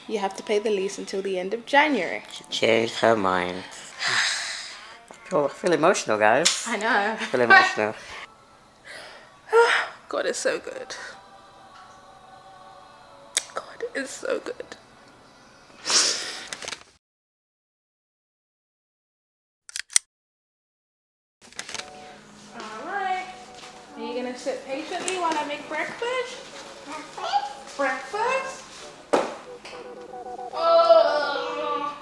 you have to pay the lease until the end of January. She changed her mind. I feel emotional, guys. I know. I feel emotional. God is so good. God is so good. Alright. Are you gonna sit patiently while I make breakfast? Breakfast? Oh.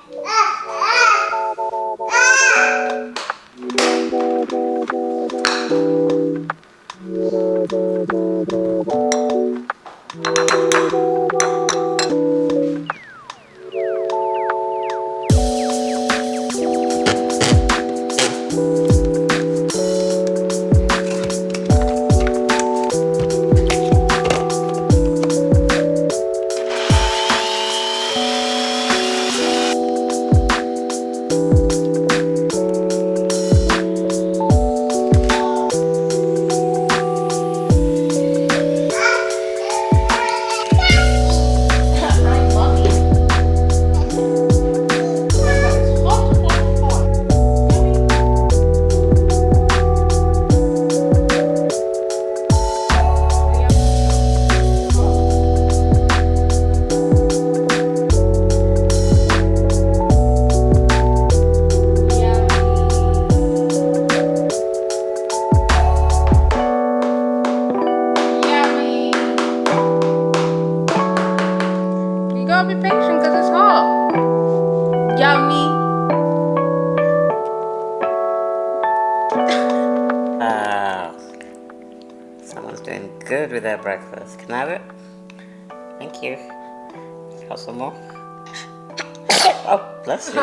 Be patient because it's hot. Yummy. Someone's doing good with their breakfast. Can I have it? Thank you. Have some more? Oh, bless you.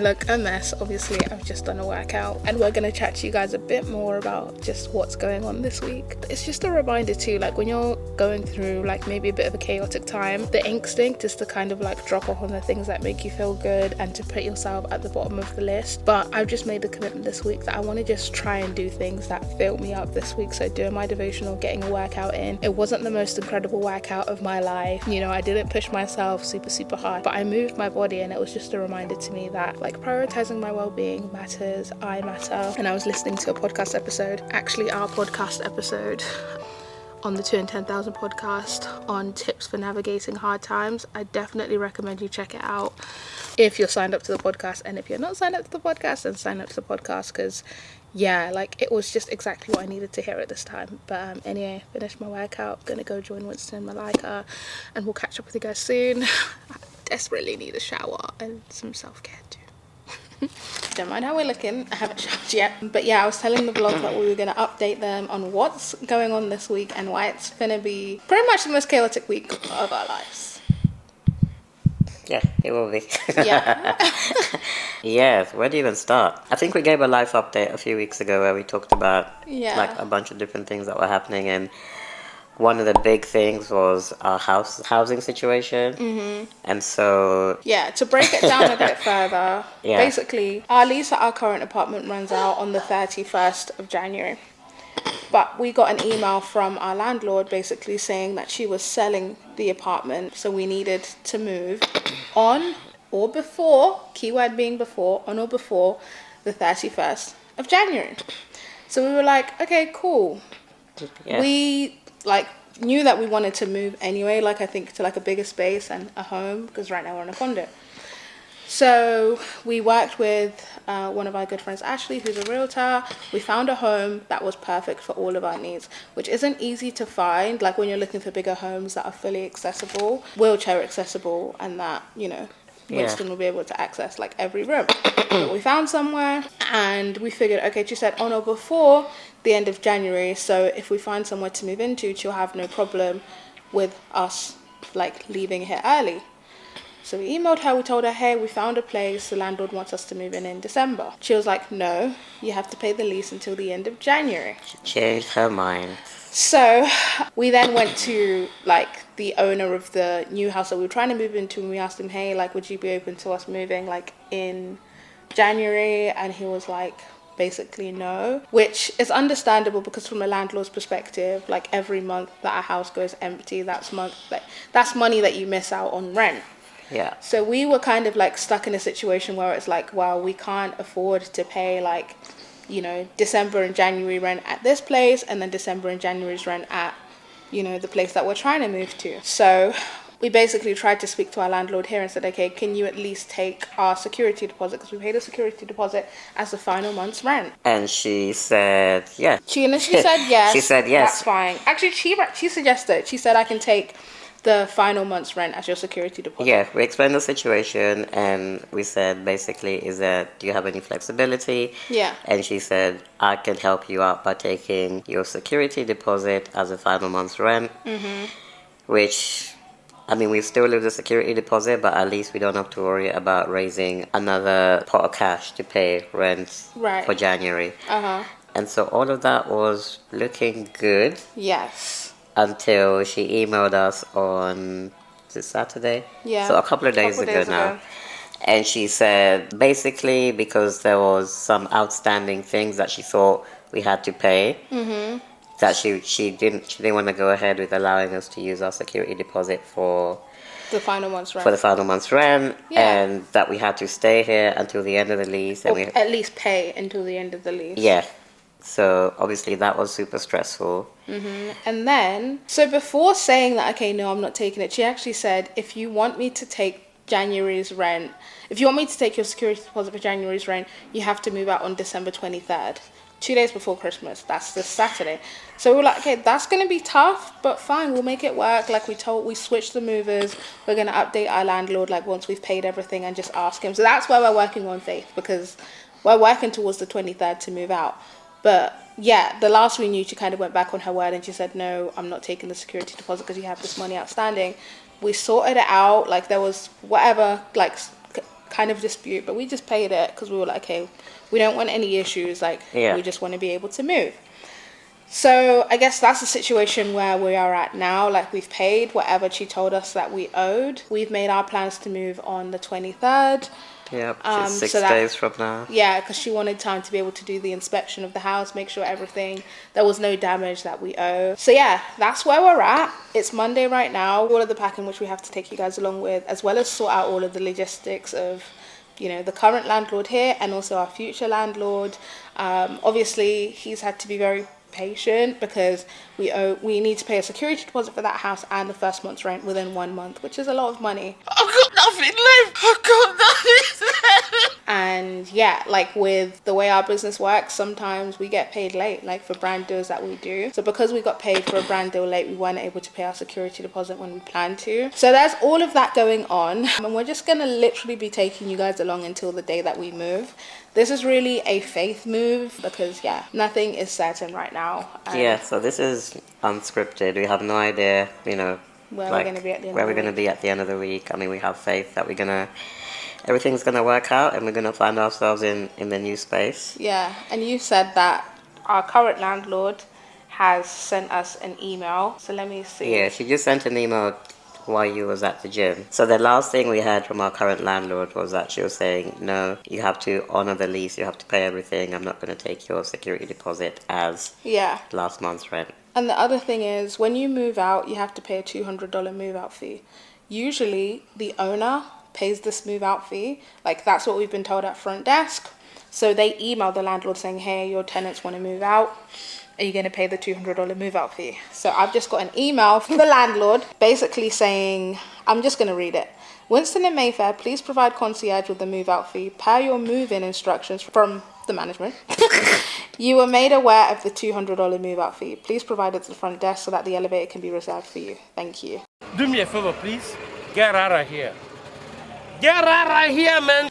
Look a mess. Obviously I've just done a workout and we're gonna chat to you guys a bit more about just what's going on this week. It's just a reminder too, like when you're going through like maybe a bit of a chaotic time, the instinct is to kind of like drop off on the things that make you feel good and to put yourself at the bottom of the list. But I've just made the commitment this week that I want to just try and do things that fill me up this week. So doing my devotional, getting a workout in. It wasn't the most incredible workout of my life, you know, I didn't push myself super hard, but I moved my body and it was just a reminder to me that like prioritizing my well-being matters. I matter. And I was listening to a podcast episode, actually our podcast episode on the 2 in 10,000 podcast on tips for navigating hard times. I definitely recommend you check it out if you're signed up to the podcast, and if you're not signed up to the podcast, then sign up to the podcast, because yeah, like it was just exactly what I needed to hear at this time. But anyway, finished my workout, gonna go join Winston and Malika, and we'll catch up with you guys soon. I desperately need a shower and some self-care too. Don't mind how we're looking, I haven't showered yet. But yeah, I was telling the vlog that we were going to update them on what's going on this week and why it's going to be pretty much the most chaotic week of our lives. Yeah, it will be. Yeah. Yes, where do you even start? I think we gave a life update a few weeks ago where we talked about like a bunch of different things that were happening, and one of the big things was our housing situation. Mm-hmm. And so yeah, to break it down a bit further, basically our lease at our current apartment runs out on the 31st of January. But we got an email from our landlord basically saying that she was selling the apartment, so we needed to move on or before, keyword being before, on or before the 31st of January. So we were like, okay, cool. Yeah. We like knew that we wanted to move anyway, like I think to like a bigger space and a home, because right now we're in a condo. So we worked with one of our good friends, Ashley, who's a realtor. We found a home that was perfect for all of our needs, which isn't easy to find, like when you're looking for bigger homes that are fully accessible, wheelchair accessible, and that, you know, Winston will be able to access like every room. But we found somewhere and we figured, okay, she said on or before the end of January, so if we find somewhere to move into, she'll have no problem with us like leaving here early. So we emailed her, we told her, hey, we found a place, the landlord wants us to move in December. She was like, no, you have to pay the lease until the end of January. She changed her mind. So we then went to like the owner of the new house that we were trying to move into, and we asked him, hey, like, would you be open to us moving like in January? And he was like, basically no, which is understandable because from a landlord's perspective, like every month that a house goes empty, that's money that you miss out on rent. Yeah. So we were kind of like stuck in a situation where it's like, well, we can't afford to pay like, you know, December and January rent at this place and then December and January's rent at, you know, the place that we're trying to move to. So we basically tried to speak to our landlord here and said, okay, can you at least take our security deposit, because we paid a security deposit as the final month's rent. And she said yes. She initially said yes. She said yes. That's fine. Actually, she suggested, she said I can take the final month's rent as your security deposit. Yeah, we explained the situation and we said basically, do you have any flexibility? Yeah. And she said, I can help you out by taking your security deposit as a final month's rent. Mm-hmm. Which, I mean, we still leave the security deposit, but at least we don't have to worry about raising another pot of cash to pay rent for January. Uh-huh. And so all of that was looking good. Yes. Until she emailed us on, is it Saturday? Yeah. So a couple of days ago now. And she said basically because there was some outstanding things that she thought we had to pay, that she didn't want to go ahead with allowing us to use our security deposit for the final month's rent. For the final month's rent, and that we had to stay here until the end of the lease. Or at least pay until the end of the lease. Yeah. So obviously that was super stressful. Mm-hmm. And then, so before saying that, okay, no, I'm not taking it, she actually said, if you want me to take January's rent, if you want me to take your security deposit for January's rent, you have to move out on December 23rd, 2 days before Christmas. That's this Saturday. So we were like, okay, that's going to be tough, but fine, we'll make it work. Like we switched the movers. We're going to update our landlord, like once we've paid everything, and just ask him. So that's why we're working on faith, because we're working towards the 23rd to move out. But yeah, the last we knew, she kind of went back on her word and she said, no, I'm not taking the security deposit because you have this money outstanding. We sorted it out. Like there was whatever, like kind of dispute, but we just paid it because we were like, okay, we don't want any issues. Like we just want to be able to move. So I guess that's the situation where we are at now. Like we've paid whatever she told us that we owed. We've made our plans to move on the 23rd. Yeah, 6 days from now. Yeah, because she wanted time to be able to do the inspection of the house, make sure there was no damage that we owe. So yeah, that's where we're at. It's Monday right now. All of the packing which we have to take you guys along with, as well as sort out all of the logistics of, you know, the current landlord here and also our future landlord. Obviously, he's had to be very patient because we need to pay a security deposit for that house and the first month's rent within 1 month, which is a lot of money. I've got nothing left. I've got nothing left. And yeah, like with the way our business works, sometimes we get paid late, like for brand deals that we do. So because we got paid for a brand deal late, we weren't able to pay our security deposit when we planned to. So there's all of that going on, and we're just gonna literally be taking you guys along until the day that we move. This is really a faith move because, yeah, nothing is certain right now. Yeah, so this is unscripted. We have no idea, you know, where we're going to be at the end of the week. I mean, we have faith that everything's going to work out and we're going to find ourselves in the new space. Yeah, and you said that our current landlord has sent us an email. So let me see. Yeah, she just sent an email while you was at the gym. So the last thing we heard from our current landlord was that she was saying, no, you have to honor the lease, you have to pay everything. I'm not going to take your security deposit as last month's rent. And the other thing is, when you move out, you have to pay a $200 move out fee. Usually the owner pays this move out fee. Like, that's what we've been told at front desk. So they email the landlord saying, hey, your tenants want to move out. Are you going to pay the $200 move out fee? So I've just got an email from the landlord basically saying, I'm just going to read it. Winston and Mayfair, please provide concierge with the move out fee per your move-in instructions from the management. You were made aware of the $200 move out fee. Please provide it to the front desk so that the elevator can be reserved for you. Thank you. Do me a favor, please. Get out of here. Get out of here, man.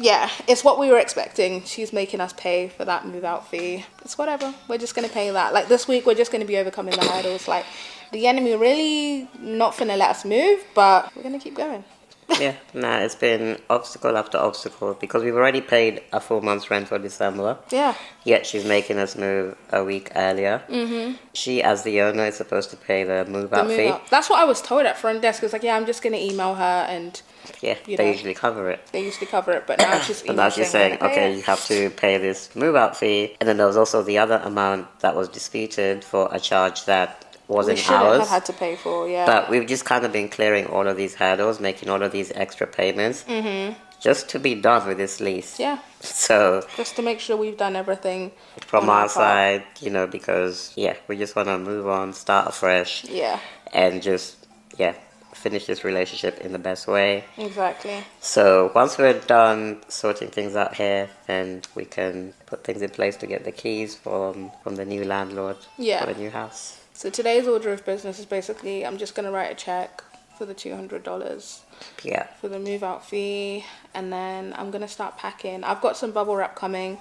Yeah, it's what we were expecting. She's making us pay for that move out fee. It's whatever. We're just going to pay that. Like, this week, we're just going to be overcoming the hurdles. Like, the enemy really not finna let us move, but we're going to keep going. Yeah, it's been obstacle after obstacle because we've already paid a full month's rent for December. Yeah. Yet she's making us move a week earlier. Mm-hmm. She, as the owner, is supposed to pay the move-out fee. That's what I was told at front desk. It's like, yeah, I'm just going to email her and... Yeah, they usually cover it. They usually cover it, but now she's but now she's saying, okay, you have to pay this move-out fee. And then there was also the other amount that was disputed for a charge that wasn't ours. We shouldn't have had to pay for, yeah. But we've just kind of been clearing all of these hurdles, making all of these extra payments, just to be done with this lease. Yeah. So just to make sure we've done everything from our side, because we just want to move on, start afresh. Yeah. And just finish this relationship in the best way. Exactly. So once we're done sorting things out here, then we can put things in place to get the keys from the new landlord for the new house. So today's order of business is basically, I'm just going to write a check for the $200 for the move out fee, and then I'm going to start packing. I've got some bubble wrap coming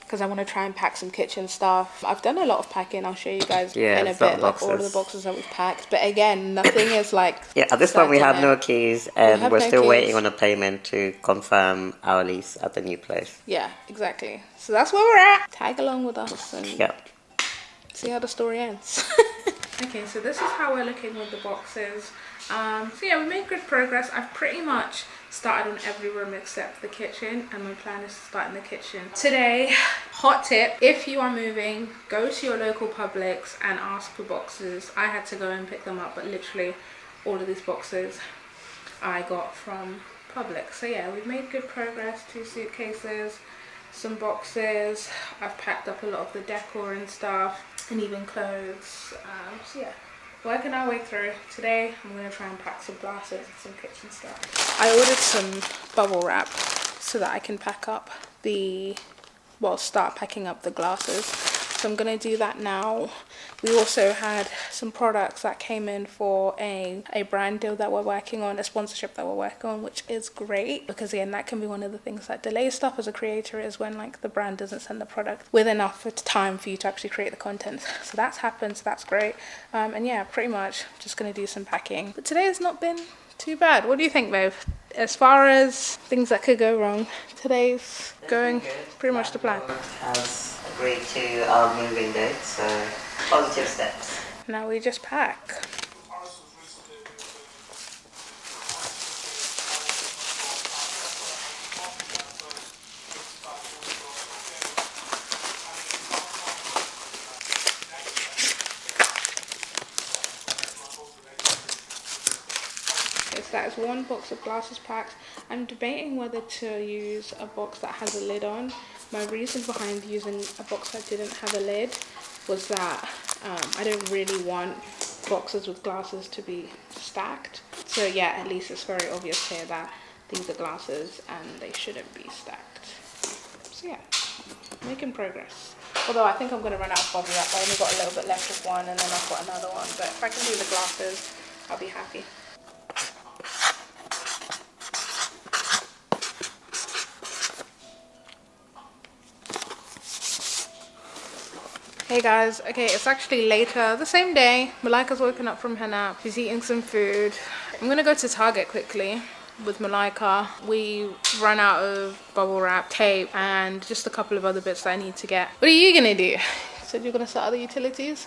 because I want to try and pack some kitchen stuff. I've done a lot of packing. I'll show you guys in a bit, like all of the boxes that we've packed. But again, nothing is like... Yeah, at this point we have no keys, and we're still waiting on a payment to confirm our lease at the new place. Yeah, exactly. So that's where we're at. Tag along with us and see how the story ends. Okay, so this is how we're looking with the boxes. So yeah, we made good progress. I've pretty much started on every room except the kitchen, and my plan is to start in the kitchen today. Hot tip, if you are moving, go to your local Publix and ask for boxes. I had to go and pick them up, but literally all of these boxes I got from Publix. So yeah, we've made good progress. 2 suitcases, some boxes. I've packed up a lot of the decor and stuff, and even clothes. So yeah, working our way through. Today I'm going to try and pack some glasses and some kitchen stuff. I ordered some bubble wrap so that I can pack up start packing up the glasses. So I'm going to do that now. We also had some products that came in for a brand deal that we're working on, a sponsorship that we're working on, which is great because again, that can be one of the things that delays stuff as a creator, is when like the brand doesn't send the product with enough time for you to actually create the content. So that's happened, so that's great. And yeah, pretty much just going to do some packing. But today has not been too bad. What do you think, babe? As far as things that could go wrong, today's going pretty much to plan. Has agreed to our moving date, so positive steps. Now we just pack. That is one box of glasses packed. I'm debating whether to use a box that has a lid on. My reason behind using a box that didn't have a lid was that I don't really want boxes with glasses to be stacked. So yeah, at least it's very obvious here that these are glasses and they shouldn't be stacked. So yeah, making progress. Although I think I'm going to run out of bubble wrap. I only got a little bit left of one and then I've got another one. But if I can do the glasses, I'll be happy. Hey guys, okay, it's actually later the same day. Malika's woken up from her nap. She's eating some food. I'm gonna go to Target quickly with Malika. We run out of bubble wrap, tape, and just a couple of other bits that I need to get. What are you gonna do? You said you're gonna start other utilities?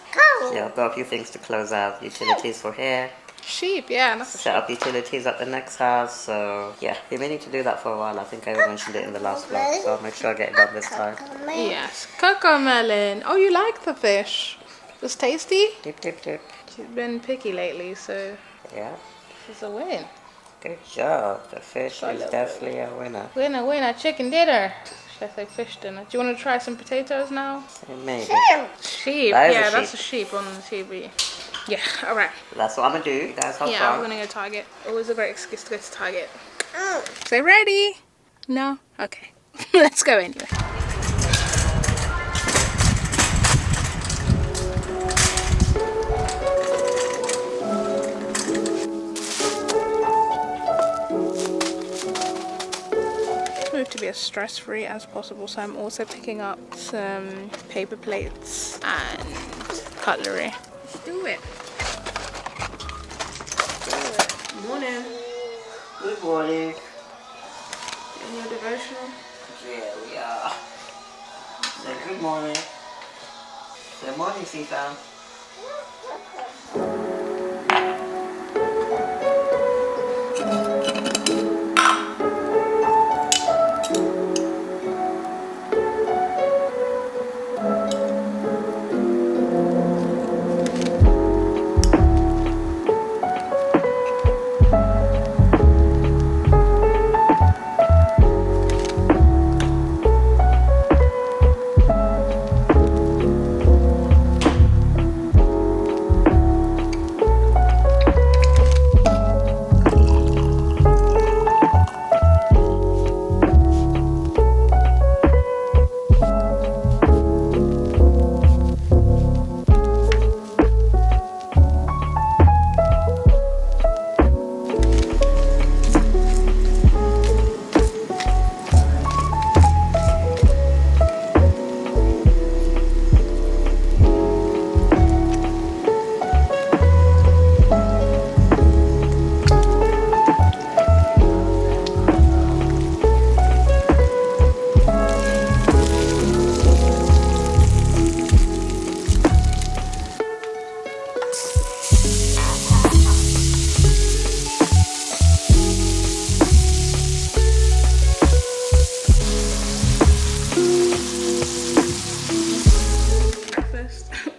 Yeah, I've got a few things to close out. Utilities for hair, Sheep, yeah, that's a Set up utilities at the next house, so yeah, we may need to do that for a while. I think I mentioned it in the last vlog, so I'll make sure I get it done this time. Yes, cocoa melon. Oh, you like the fish? It's tasty? Dip, dip, dip. She's been picky lately, so Yeah, it's a win. good job. The fish Got a is little definitely a winner. Winner, chicken dinner. Should I say fish dinner? Do you want to try some potatoes now? Maybe. Sheep, That is yeah, a that's a sheep. sheep on the TV. Yeah, alright. That's what I'm gonna do, guys. Have Yeah, fun. we're gonna go Target. Always a great excuse to go to Target. So ready? No? Okay. Let's go anyway. Move to be as stress-free as possible, so I'm also picking up some paper plates and cutlery. Let's do it. Morning. Good morning. In your devotional? Yeah, we are. Say good morning. Good morning, Seafam.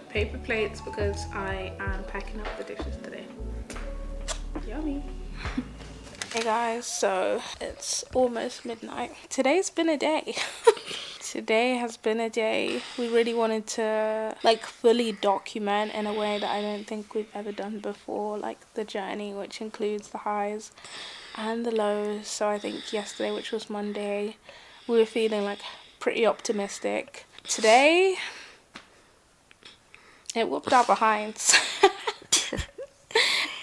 Paper plates because I am packing up the dishes today. Yummy. Hey guys, so it's almost midnight. Today's been a day. Today has been a day. We really wanted to like fully document in a way that I don't think we've ever done before, like the journey, which includes the highs and the lows. So I think yesterday, which was Monday, we were feeling like pretty optimistic. Today, it whooped our behinds.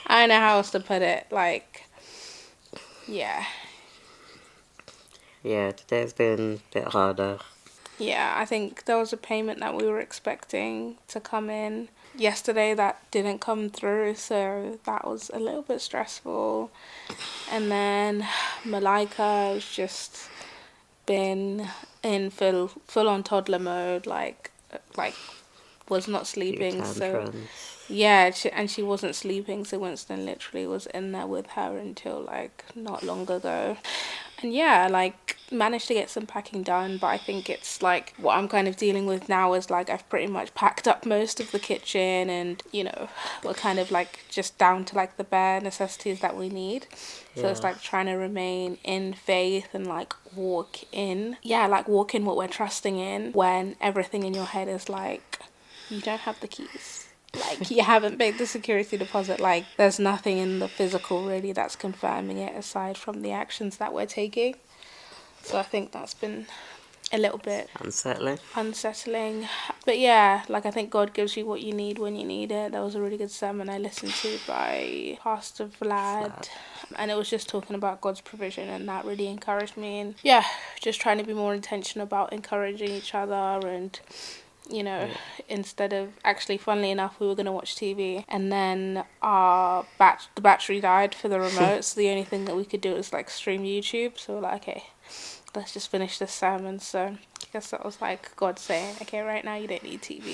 I don't know how else to put it. Like, yeah. Yeah, today's been a bit harder. Yeah, I think there was a payment that we were expecting to come in yesterday that didn't come through, so that was a little bit stressful. And then Malika has just been in full on toddler mode, like was not sleeping. So yeah, she wasn't sleeping, so Winston literally was in there with her until like not long ago. And yeah, like managed to get some packing done, but I think it's like what I'm kind of dealing with now is like I've pretty much packed up most of the kitchen, and you know, we're kind of like just down to like the bare necessities that we need. So it's like trying to remain in faith and like walk in what we're trusting in when everything in your head is like, you don't have the keys. Like, you haven't paid the security deposit. Like, there's nothing in the physical really that's confirming it aside from the actions that we're taking. So I think that's been a little bit unsettling. But yeah, like I think God gives you what you need when you need it. There was a really good sermon I listened to by Pastor Vlad. And it was just talking about God's provision, and that really encouraged me. And yeah, just trying to be more intentional about encouraging each other. And you know, instead of actually, funnily enough, we were going to watch TV, and then the battery died for the remote, so the only thing that we could do was like stream YouTube. So we're like, okay, let's just finish this sermon. So guess that was like God saying, okay, right now you don't need TV.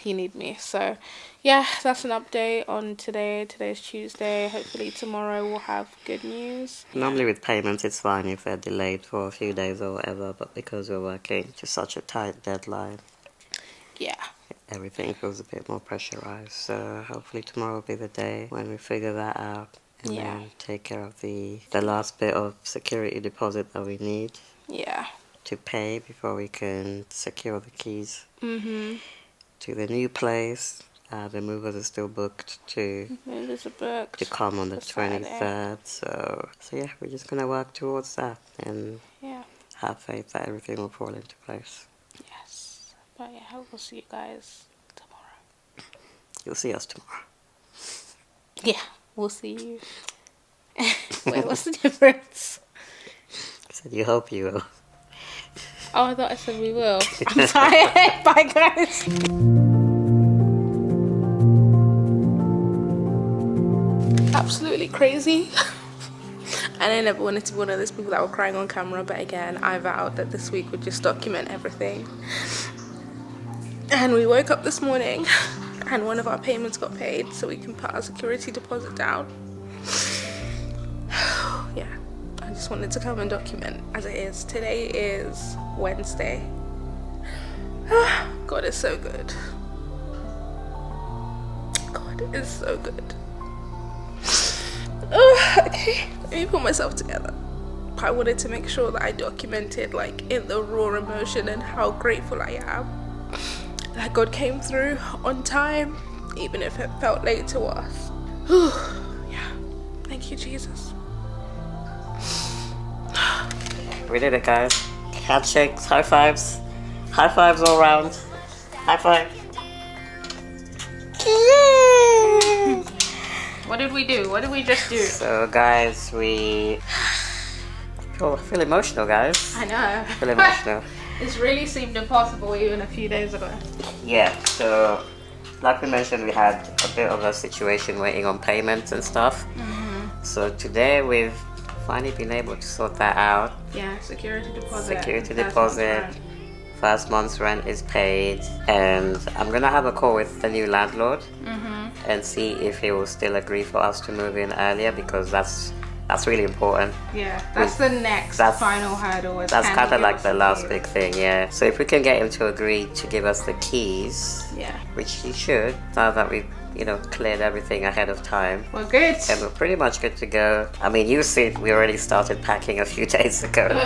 You need me. So yeah, that's an update on today. Today's Tuesday. Hopefully tomorrow we'll have good news. Normally with payments it's fine if they're delayed for a few days or whatever, but because we're working to such a tight deadline, Yeah. everything feels a bit more pressurized. So hopefully tomorrow will be the day when we figure that out and then take care of the last bit of security deposit that we need. Yeah. To pay before we can secure the keys to the new place. The movers are still booked to come on the 23rd. So yeah, we're just gonna work towards that and have faith that everything will fall into place. Yes, but yeah, we'll see you guys tomorrow. You'll see us tomorrow. Yeah, we'll see you. Wait, what's the difference? I said you hope you will. Oh, I thought I said we will. I'm tired. Bye, guys. Absolutely crazy. And I never wanted to be one of those people that were crying on camera, but again, I vowed that this week would just document everything. And we woke up this morning and one of our payments got paid, so we can put our security deposit down. Yeah. I just wanted to come and document as it is. Today is Wednesday. God is so good. God is so good. Okay, let me put myself together. I wanted to make sure that I documented like in the raw emotion and how grateful I am that God came through on time, even if it felt late to us. Yeah, thank you, Jesus. We did it, guys. Handshakes, high fives. High fives all around. High five. Yay! What did we do? What did we just do? So, guys, we feel emotional, guys. I know. Feel emotional. This really seemed impossible even a few days ago. Yeah, so like we mentioned, we had a bit of a situation waiting on payments and stuff. So today we've finally been able to sort that out. Yeah, security deposit. First month's rent is paid, and I'm gonna have a call with the new landlord and see if he will still agree for us to move in earlier, because that's really important. Yeah, that's the next final hurdle. That's kind of like the last big thing, yeah. So if we can get him to agree to give us the keys, which he should, now that we've cleared everything ahead of time. We're good. And we're pretty much good to go. I mean, you see, we already started packing a few days ago.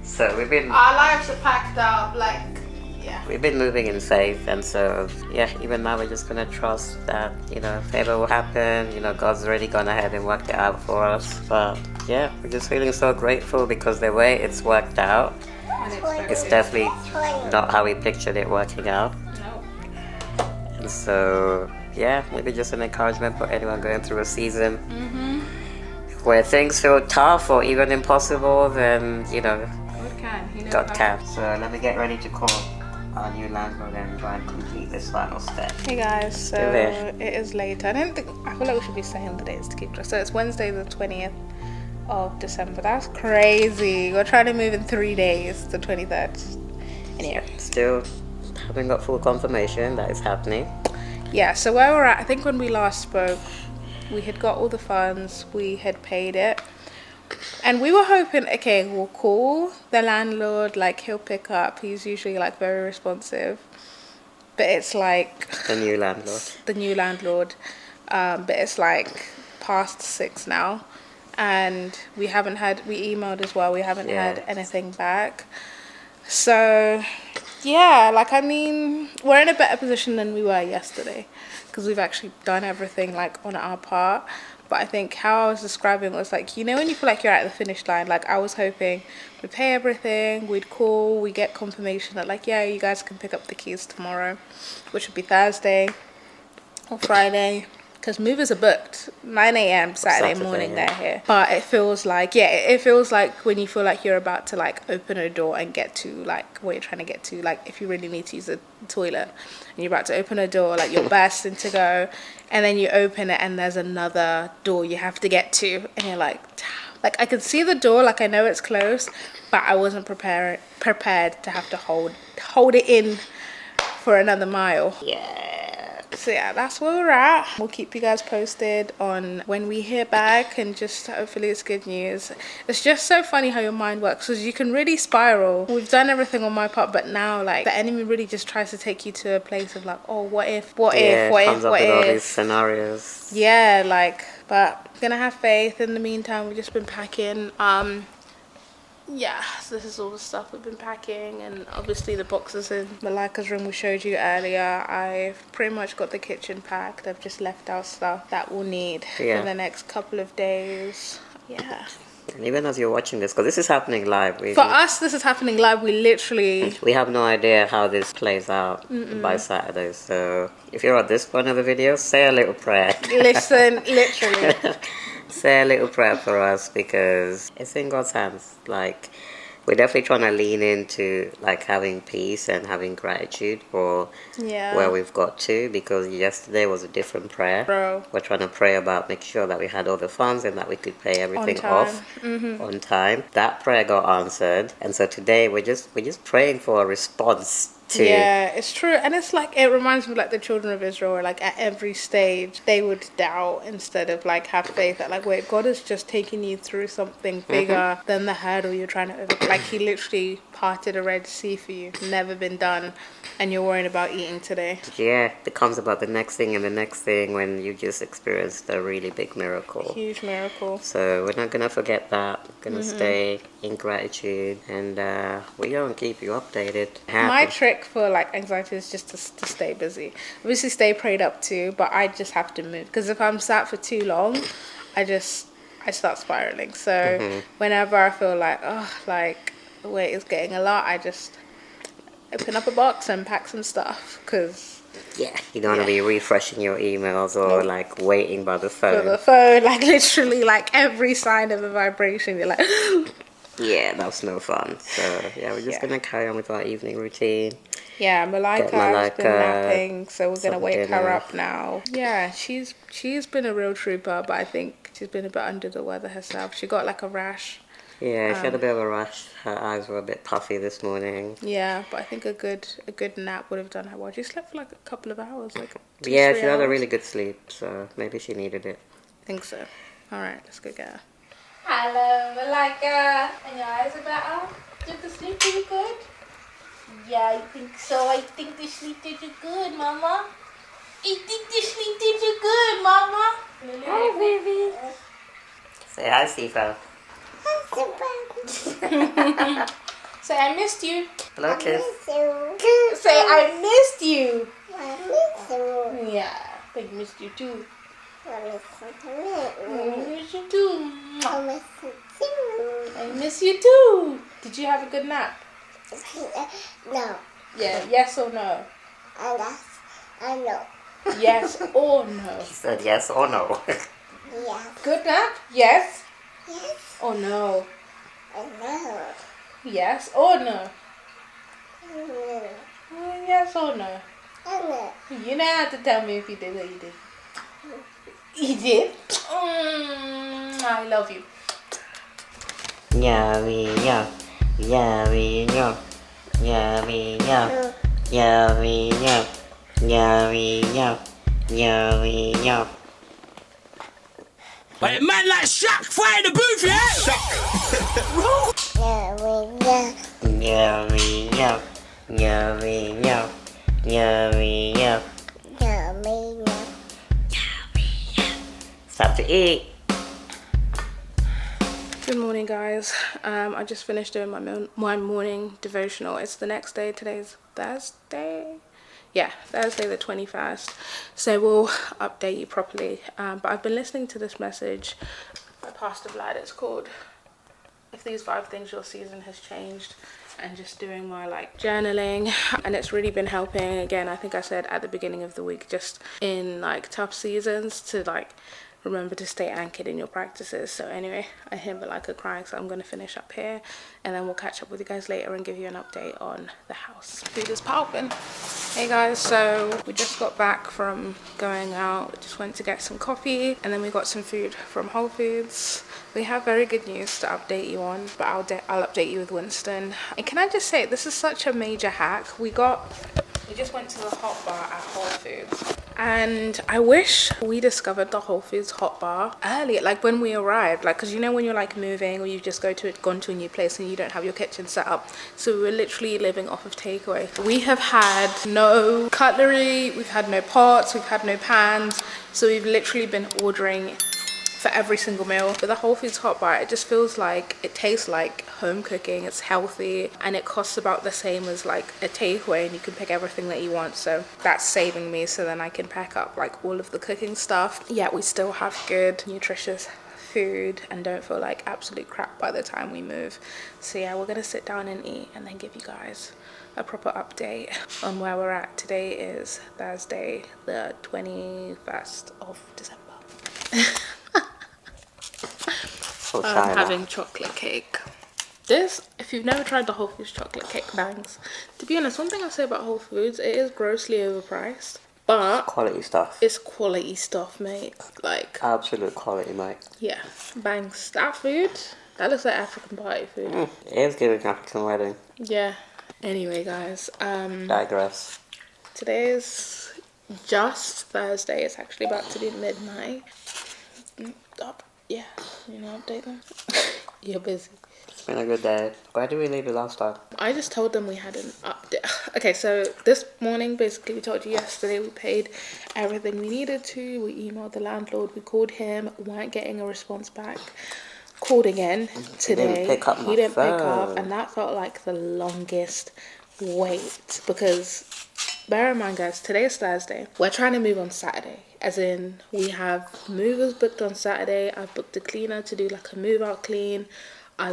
So we've been... Our lives are packed up, We've been moving in faith, and so, yeah, even now we're just going to trust that, favor will happen. God's already gone ahead and worked it out for us. But, yeah, we're just feeling so grateful because the way it's worked out, it's definitely not how we pictured it working out. And so, yeah, maybe just an encouragement for anyone going through a season where things feel tough or even impossible, then, God can. So let me get ready to call our new landlord and try and complete this final step. Hey guys, so it is late. I feel like we should be saying the dates to keep track. So it's Wednesday the 20th of December. That's crazy. We're trying to move in 3 days, the 23rd. Anyway. Still haven't got full confirmation that it's happening. Yeah, so where we're at, I think when we last spoke, we had got all the funds, we had paid it. And we were hoping, okay, we'll call the landlord, he'll pick up. He's usually very responsive. But it's the new landlord. But it's past 6 now. And we emailed as well, we haven't had anything back. So, yeah, we're in a better position than we were yesterday. Because we've actually done everything on our part. But I think how I was describing it was when you feel like you're at the finish line, I was hoping we'd pay everything, we'd call, we get confirmation that yeah, you guys can pick up the keys tomorrow, which would be Thursday or Friday, because movers are booked 9 a.m. Saturday morning, they're here. But it feels like when you feel like you're about to open a door and get to where you're trying to get to, if you really need to use the toilet and you're about to open a door, you're bursting to go, and then you open it and there's another door you have to get to, and you're damn, Like, I could see the door, like I know it's closed, but I wasn't prepared to have to hold it in for another mile. Yeah. So yeah, that's where we're at. We'll keep you guys posted on when we hear back, and just hopefully it's good news. It's just so funny how your mind works, because you can really spiral. We've done everything on my part, but now like the enemy really just tries to take you to a place of like, oh, what if, Comes up with all these scenarios. Yeah, like, but gonna have faith. In the meantime, we've just been packing. Yeah, so this is all the stuff we've been packing, and obviously the boxes in Malika's room we showed you earlier. I've pretty much got the kitchen packed. I've just left out stuff that we'll need for the next couple of days. Yeah. And even as you're watching this, because this is happening live. For us, this is happening live. We have no idea how this plays out by Saturday. So if you're at this point of the video, say a little prayer. Listen, literally. Say a little prayer for us, because it's in God's hands. Like, we're definitely trying to lean into like having peace and having gratitude for where we've got to, because yesterday was a different prayer. Bro. We're trying to pray about making sure that we had all the funds and that we could pay everything off on time. That prayer got answered, and so today we're just praying for a response. Yeah, it's true. And it's like, it reminds me of like the children of Israel, where like at every stage they would doubt instead of like have faith that like, wait, God is just taking you through something bigger than the hurdle you're trying to overcome. Like, he literally parted a Red Sea for you, never been done, and you're worrying about eating today. Yeah, it becomes about the next thing and the next thing when you just experienced a really big miracle. Huge miracle. So we're not gonna forget that. We're gonna stay in gratitude, and we're gonna keep you updated. My trick for like anxiety is just to stay busy. Obviously stay prayed up too, but I just have to move, because if I'm sat for too long, I start spiraling. So whenever I feel like, oh, like the weight is getting a lot, I just open up a box and pack some stuff, because you don't want to be refreshing your emails or like waiting by the phone. Like literally like every sign of a vibration, you're like yeah, that's no fun. So yeah, we're just gonna carry on with our evening routine. Yeah, Malika has been napping, so we're gonna wake her up now. Yeah, she's been a real trooper, but I think she's been a bit under the weather herself. She got like a rash. Yeah, she had a bit of a rash. Her eyes were a bit puffy this morning. Yeah, but I think a good nap would have done her well. She slept for like a couple of hours, like 2-3 she hours. had a really good sleep, so maybe she needed it. I think so. All right, let's go get her. Hello, Malika. And your eyes are better? Did the sleep pretty good? Yeah, I think so. I think the sleep did you good, Mama. I think the sleep did you good, Mama. Hi, baby. Say hi, Sifa. Say, I missed you. Hello, kiss. Say, I missed you. I miss you. Yeah, I missed you too. I miss you. I miss you too. I miss you too. I miss you too. Did you have a good nap? No. Yeah, yes or no? I know. Yes or no? She said yes or no. Yes. Good nap? Yes Yes. or no? I know. Yes or no? No. Yes or no? I know. You don't have to tell me if you did or you did. You did? I love you. Yummy, yum. Yummy, yum. Yummy, yum. Yummy, yum. Yummy, yum. Yummy, yum. Hey, man like Shaq, fire the booth, yeah? Yummy, yum. Yummy, yum. Yummy, yum. Stop to eat. Good morning, guys. I just finished doing my morning devotional. It's the next day. Today's Thursday. Yeah, Thursday the 21st. So we'll update you properly. But I've been listening to this message by Pastor Vlad. It's called "If These 5 Things Your Season Has Changed," and just doing my like journaling, and it's really been helping. Again, I think I said at the beginning of the week, just in like tough seasons, to like remember to stay anchored in your practices. So anyway, I hear Malika crying, so I'm going to finish up here, and then we'll catch up with you guys later and give you an update on the house. Food is popping. Hey guys, so we just got back from going out. We just went to get some coffee, and then we got some food from Whole Foods. We have very good news to update you on, but I'll update you with Winston. And can I just say, this is such a major hack. We just went to the hot bar at Whole Foods, and I wish we discovered the Whole Foods hot bar earlier, like when we arrived, like, because you know when you're like moving or you've just gone to a new place and you don't have your kitchen set up. So we were literally living off of takeaway. We have had no cutlery, we've had no pots, we've had no pans, so we've literally been ordering for every single meal. But the Whole Foods hot bar, it just feels like, it tastes like home cooking, it's healthy, and it costs about the same as like a takeaway, and you can pick everything that you want. So that's saving me, so then I can pack up like all of the cooking stuff, yet we still have good nutritious food and don't feel like absolute crap by the time we move. So yeah, we're gonna sit down and eat and then give you guys a proper update on where we're at. Today is Thursday, the 21st of December. I'm having chocolate cake. This, if you've never tried the Whole Foods chocolate cake bangs, to be honest, one thing I'll say about Whole Foods, it is grossly overpriced, but Quality stuff. it's quality stuff, mate. Like, Absolute quality, mate. yeah, bangs. That food, that looks like African party food. It is giving African wedding. Yeah. Anyway, guys, Digress. today is just Thursday. It's actually about to be midnight. Yeah, you know, update them. You're busy. It's been a good day. Where did we leave it last time? I just told them we had an update. Okay, so this morning, basically, we told you yesterday we paid everything we needed to. We emailed the landlord, we called him, weren't getting a response back. Called again today. He didn't pick up, and that felt like the longest wait, because bear in mind, guys, today is Thursday. We're trying to move on Saturday. As in, we have movers booked on Saturday. I've booked a cleaner to do like a move out clean. Our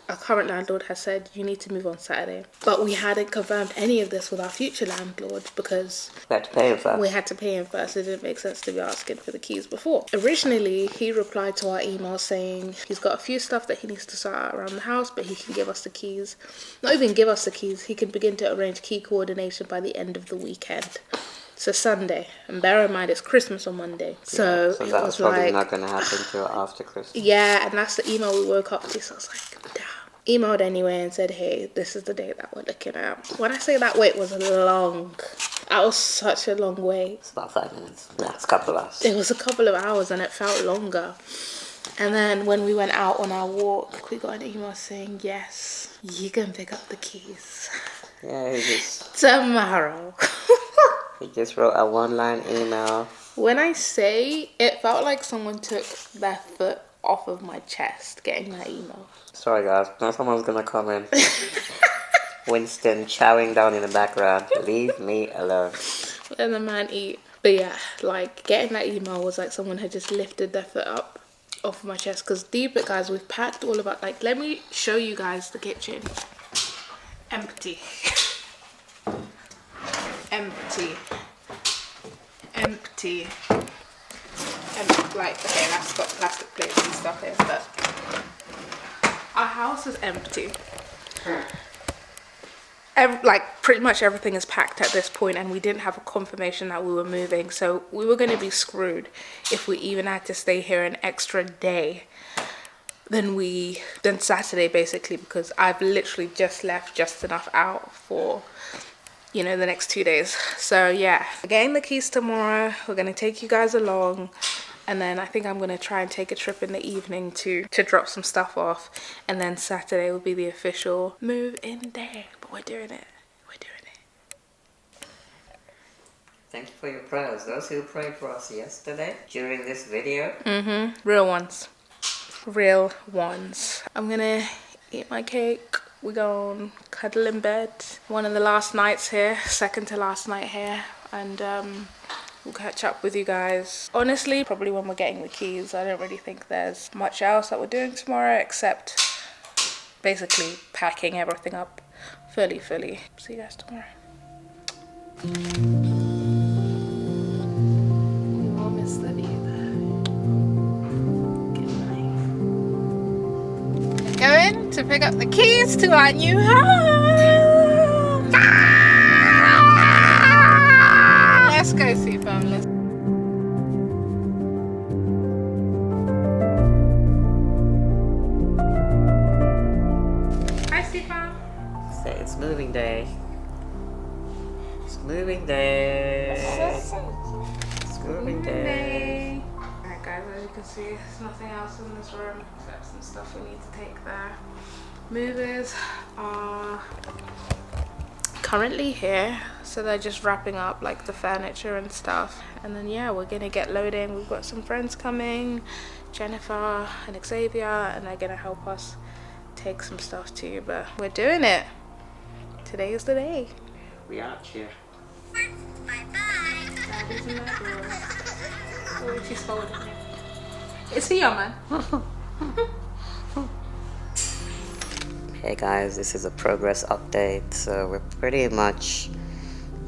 current landlord has said you need to move on Saturday. But we hadn't confirmed any of this with our future landlord because we had to pay him first. We had to pay him first. It didn't make sense to be asking for the keys before. Originally, he replied to our email saying he's got a few stuff that he needs to sort out around the house, but he can give us the keys. Not even give us the keys. He can begin to arrange key coordination by the end of the weekend. So Sunday, and bear in mind it's Christmas on Monday, so it that was probably like not going to happen till after Christmas. Yeah, and that's the email we woke up to. So I was like, damn. Emailed anyway and said, hey, this is the date that we're looking at. When I say that wait was long, that was such a long wait. It's about 5 minutes. Yeah, it's a couple of hours. It was a couple of hours and it felt longer. And then when we went out on our walk, we got an email saying, yes, you can pick up the keys. Yeah, he just tomorrow. He just wrote a one-line email. When I say, it felt like someone took their foot off of my chest getting that email. Sorry guys, now someone's gonna come in. Winston chowing down in the background. Leave me alone. Let the man eat. But yeah, like getting that email was like someone had just lifted their foot up off of my chest. Because deep it, guys, we've packed all of it. Like, let me show you guys the kitchen. Empty. Empty. Empty. Like, okay, that's got plastic plates and stuff in, but our house is empty. Like, pretty much everything is packed at this point, and we didn't have a confirmation that we were moving, so we were going to be screwed if we even had to stay here an extra day than Saturday, basically, because I've literally just left just enough out for, you know, the next 2 days. So yeah, we're getting the keys tomorrow. We're going to take you guys along. And then I think I'm going to try and take a trip in the evening to drop some stuff off. And then Saturday will be the official move-in day. But we're doing it. We're doing it. Thank you for your prayers. Those who prayed for us yesterday during this video. Real ones. Real ones. I'm going to eat my cake. We're going to cuddle in bed. One of the last nights here. Second to last night here. And we'll catch up with you guys. Honestly, probably when we're getting the keys. I don't really think there's much else that we're doing tomorrow except basically packing everything up fully. See you guys tomorrow. We will miss the view there. to pick up the keys to our new house. Let's go see family. Hi, Stefan. Say it's moving day. It's moving day. It's moving day. Alright guys, as you can see, there's nothing else in this room except some stuff we need to take there. Movers are currently here, so they're just wrapping up like the furniture and stuff, and then yeah, we're gonna get loading. We've got some friends coming, Jennifer and Xavier, and they're gonna help us take some stuff too, but we're doing it. Today is the day. We out here. That is in that door. Oh, she's holding it. Is he your man? Hey guys, this is a progress update. So we're pretty much,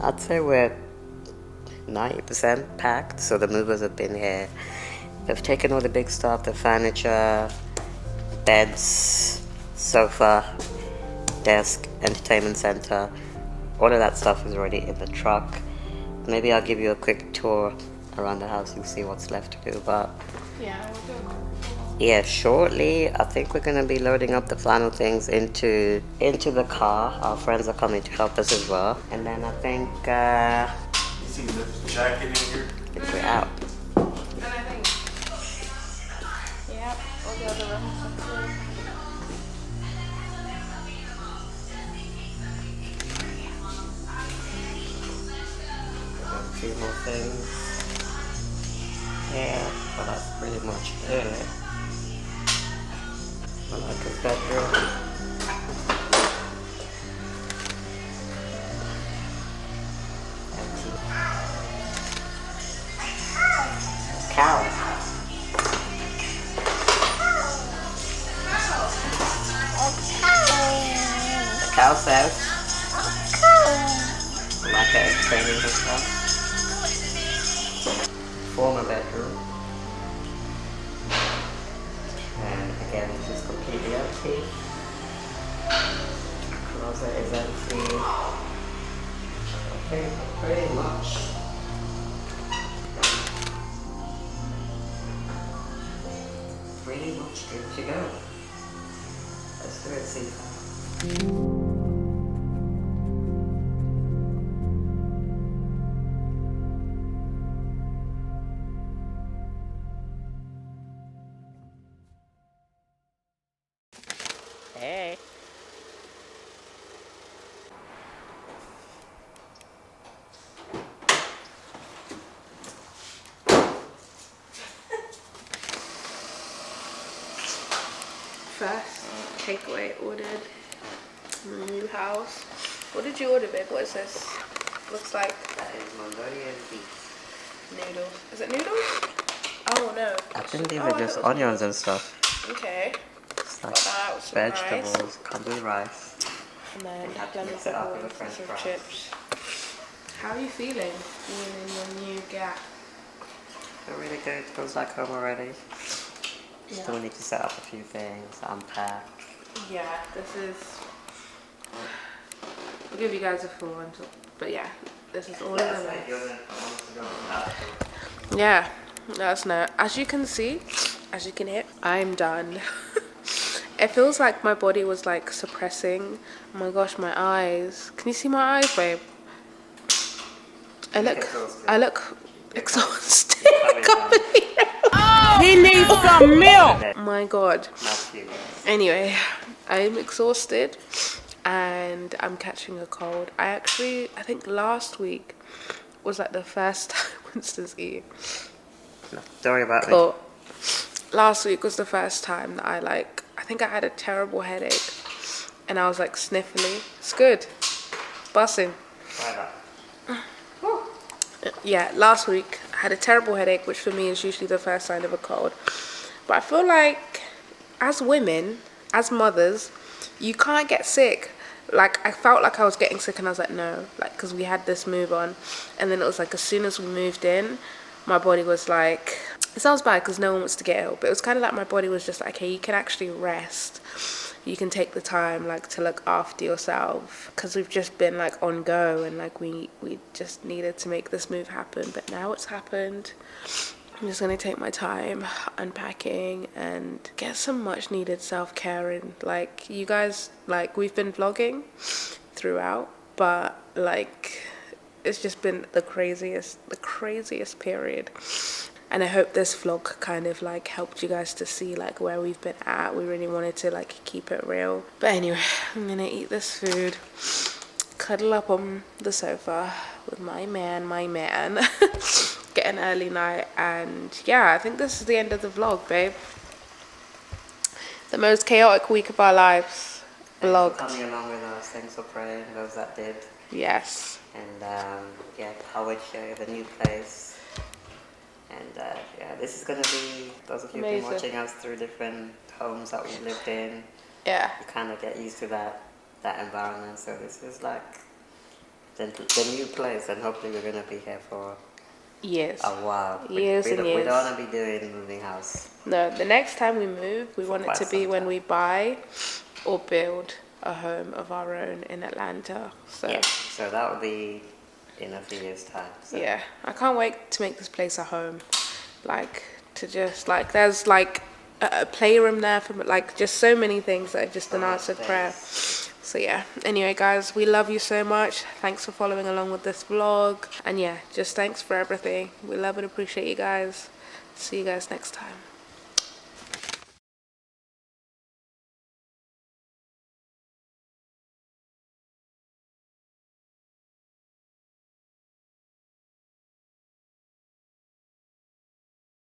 I'd say we're 90% packed. So the movers have been here. They've taken all the big stuff, the furniture, beds, sofa, desk, entertainment center. All of that stuff is already in the truck. Maybe I'll give you a quick tour around the house and see what's left to do. But Yeah, we'll do it. yeah, shortly I think we're gonna be loading up the final things into the car. Our friends are coming to help us as well, and then I think You see the jacket in here? we're out. And I think, yeah, all the other rooms are clear. A few more things. Yeah, but that's pretty much it. I like his bedroom. Empty. Cow. The cow says. Micah is training herself. Former bedroom. And again, this is completely empty. Closet is empty. Okay, pretty much. Pretty much good to go. Let's do it, see. Hey. First takeaway ordered from the new house. What did you order, babe? What is this? Looks like That is Mongolian beef. noodles. Is it noodles? Oh no. I think these Oh, are I just thought it was onions and stuff. noodles. Okay. It's like Got that with some rice. vegetables, come with rice. And then We have to lemon mix it up pickle with the and French some fries. chips. How are you feeling being in your new gap? Feel really good. Feels like home already. Still need to set up a few things, unpack. Yeah, this is. I'll give you guys a full one, but yeah, this is all of them. Yeah, that's no. As you can see, as you can hear, I'm done. It feels like my body was like suppressing. Oh my gosh, my eyes. Can you see my eyes, babe? I look exhausted. I can't believe it. He needs some milk. Oh my god. Anyway, I'm exhausted and I'm catching a cold. I think last week was like the first time, Winston's eating. Don't worry about me. Cool. Last week was the first time that I think I had a terrible headache and I was like sniffly. It's good. Bussing. Try that. Yeah, last week I had a terrible headache, which for me is usually the first sign of a cold. But I feel like as women, as mothers, you can't get sick. Like, I felt like I was getting sick and I was like, no, like, because we had this move on. And then it was like, as soon as we moved in, my body was like, it sounds bad because no one wants to get ill, but it was kind of like my body was just like, okay, you can actually rest. you can take the time like to look after yourself, because we've just been like on go, and like we just needed to make this move happen, but now it's happened. I'm just gonna take my time unpacking and get some much needed self-care in. Like, you guys, like, we've been vlogging throughout, but like it's just been the craziest period. And I hope this vlog kind of like helped you guys to see like where we've been at. We really wanted to like keep it real. But anyway, I'm gonna eat this food, cuddle up on the sofa with my man. Get an early night, and yeah, I think this is the end of the vlog, babe. The most chaotic week of our lives. Vlog. Thanks for coming along with us. Thanks for praying, those that did. Yes. And yeah, Howard show the new place. And yeah, this is gonna be, those of you who've been watching us through different homes that we've lived in. Yeah. You kind of get used to that environment. So this is like the new place, and hopefully we're gonna be here for years. a while. Years and years. We don't want to be doing moving house. No, the next time we move, we want it to be when we buy or build a home of our own in Atlanta. So yeah, so that will be in a few years' time. So. Yeah, I can't wait to make this place a home. Like, to just like, there's like a playroom there for like just so many things that are just an answered prayer. So yeah, anyway guys, we love you so much. Thanks for following along with this vlog, and yeah, just thanks for everything. We love and appreciate you guys. See you guys next time.